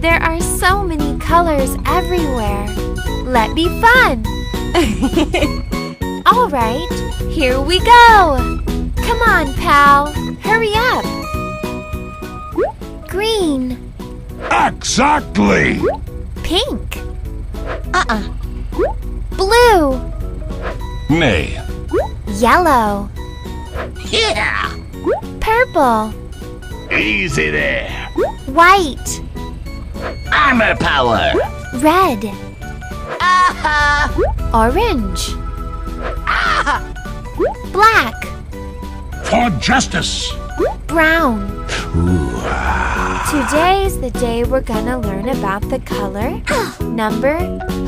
There are so many colors everywhere. Let be fun! All right, here we go! Come on, pal, hurry up! Green. Exactly! Pink. Blue. Nay. Yellow. Yeah! Purple. Easy there! White. Armor power! Red. Aha! Orange. Ah! Black. For justice! Brown. Today's the day we're gonna learn about the color, number.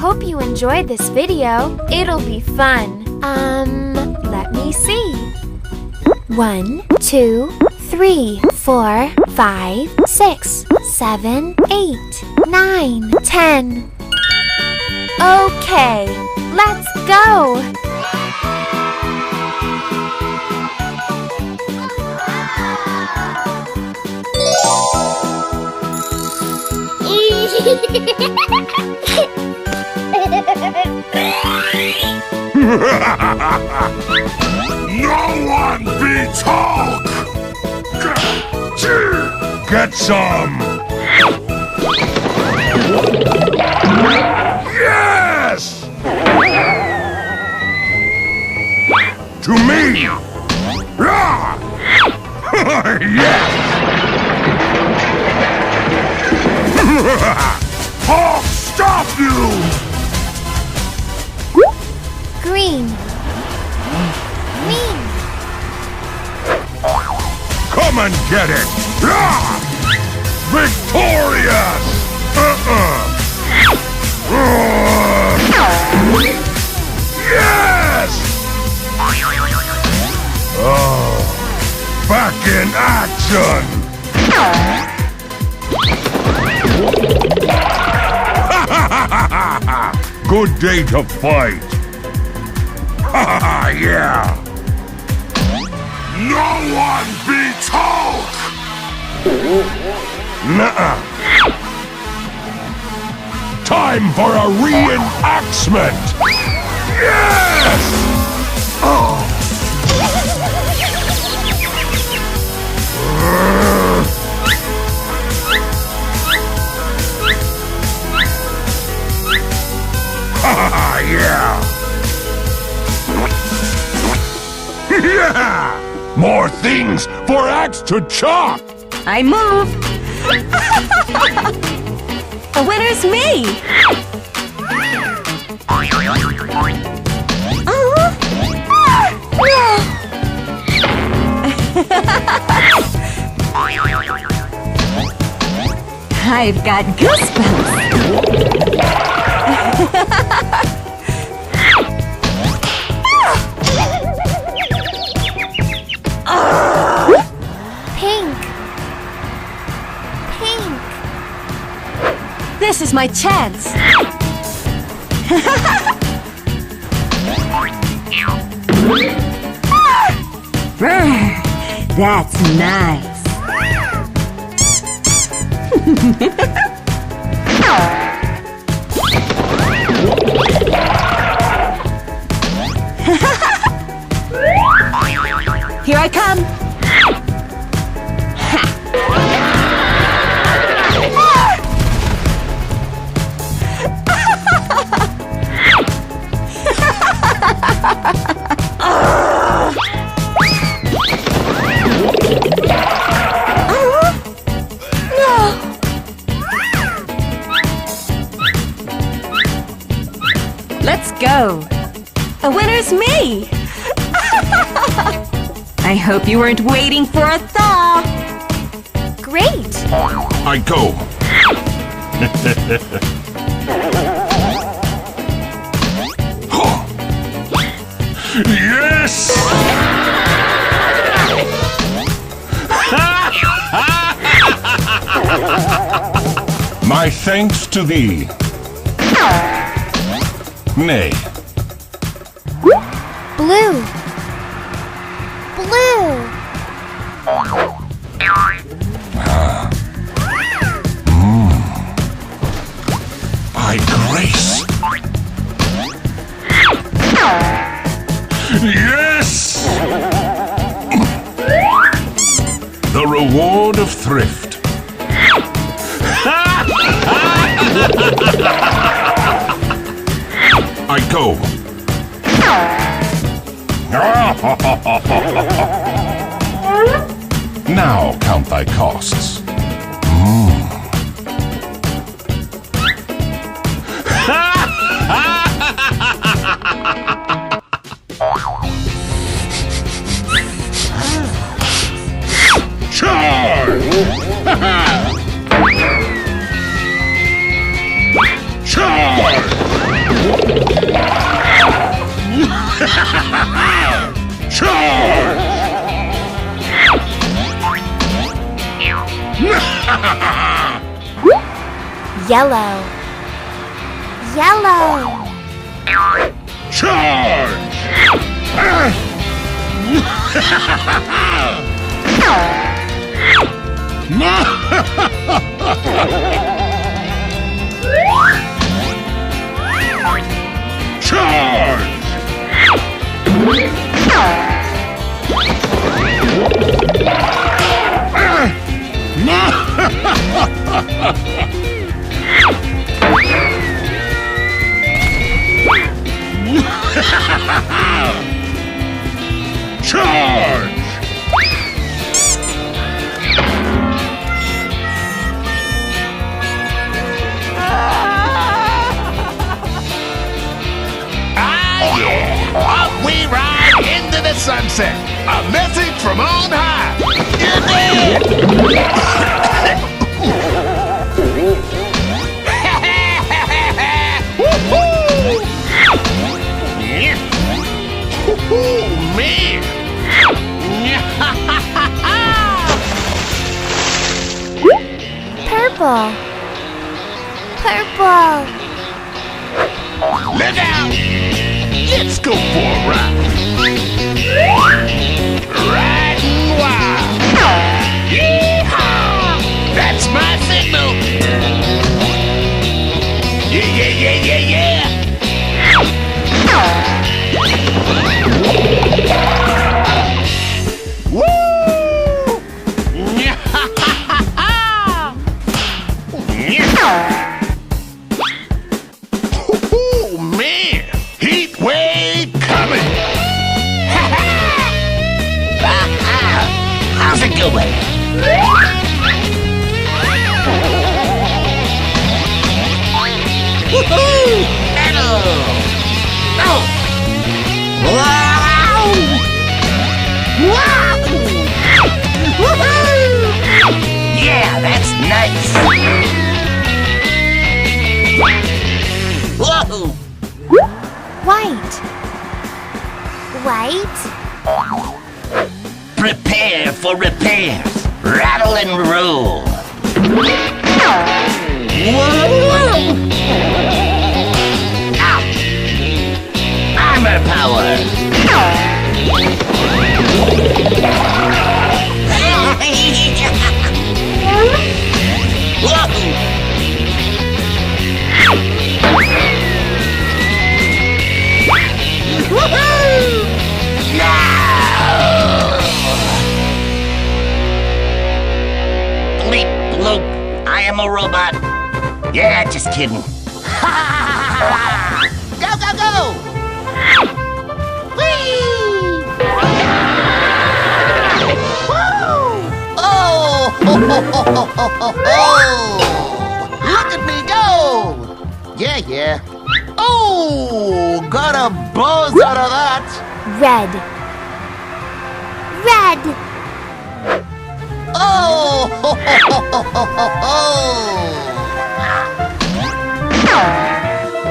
Hope you enjoyed this video. It'll be fun. Let me see. 1, 2, 3, 4, 5, 6, 7, 8, 9, 10. Okay, let's go! No one beats Hulk! Get some! Yes! To me! Yes! Hulk, stop you! Green. Green. Come and get it! Victorious! Yes! Oh, back in action! Good day to fight! Yeah! No one beats Hulk! Nuh-uh. Time for a reenactment! Yes! Oh! Yeah! Yeah! More things for Axe to chop! I move! The winner's me! I've got goosebumps! Pink. Pink. This is my chance! That's nice! Here I come! Let's go! The winner's me! I hope you weren't waiting for a thaw! Great! I go! Yes! My thanks to thee. Nay. Blue. Blue. I go. Now count thy costs. Charge! Charge! Charge! Yellow. Yellow. Charge! Charge! Charge! Up we ride into the sunset. A message from on high. You did. Woo-hoo! Woo-hoo, man. Purple. Purple. Look out. Let's go for a ride. Riding wild. Yeehaw! That's my signal. Yeah, yeah, yeah, yeah, yeah. Woo! Oh, man. Heat wave coming! How's it going? Woohoo! Metal! Oh! Wow! Wow! Woohoo! Yeah, that's nice! Whoa! White. White. Prepare for repairs. Rattle and roll. Whoa! Ow! Armor power. Whoa! Woohoo! No! Bleep bloop. I am a robot. Yeah, just kidding. Go, go, go! Whee! Woo! Oh! Ho, ho, ho, ho, ho, ho. Look at me go! Yeah, yeah. Oh! Got a buzz out of that! Red. Red. Oh! Ho, ho, ho, ho, ho, ho.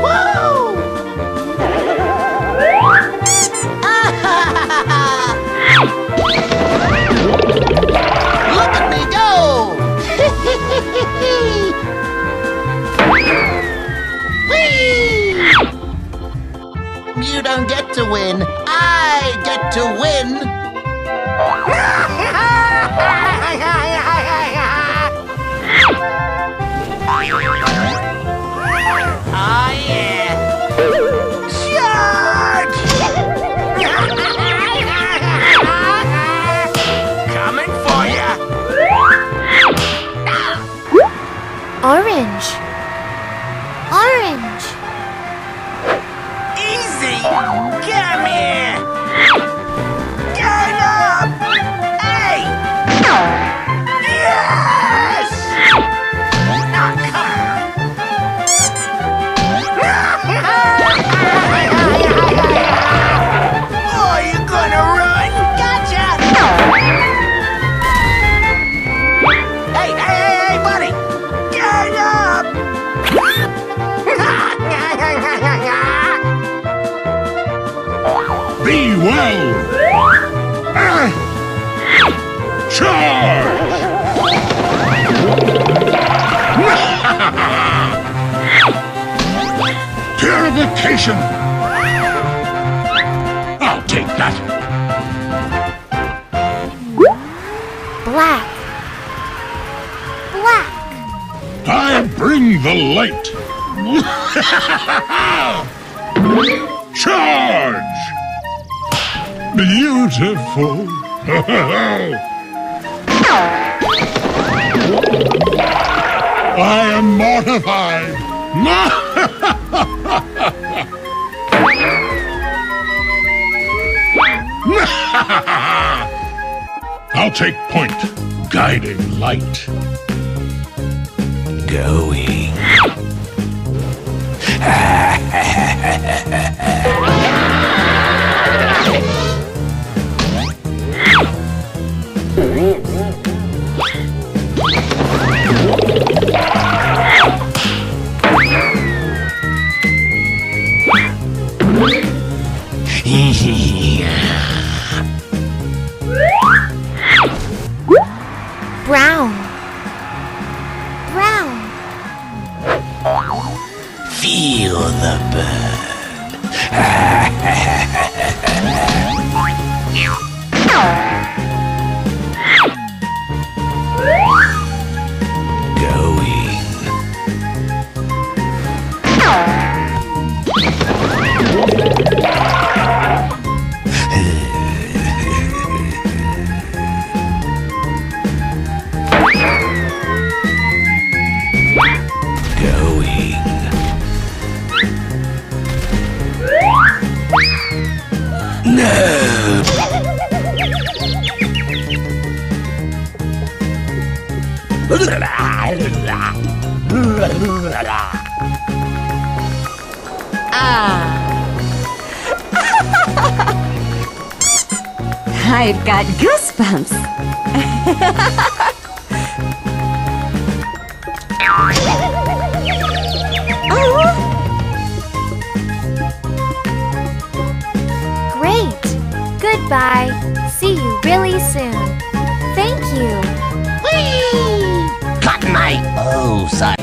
Woo! Look at me go! Whee! You don't get to win. I get to win. Oh yeah. Charge! Coming for ya. Orange. Orange. Easy! Come here! Get up! Hey! Yes! Now come on! Oh, you gonna run? Gotcha! Hey, buddy! Get up! Be well! Charge! Purification! I'll take that. Black. Black. I bring the light. Charge! Beautiful. I am mortified. I'll take point. Guiding light. Going. Brown. Brown. Feel the burn. I've got goosebumps. Great. Goodbye. See you really soon. Thank you. Whee! Cut my... Oh, sorry.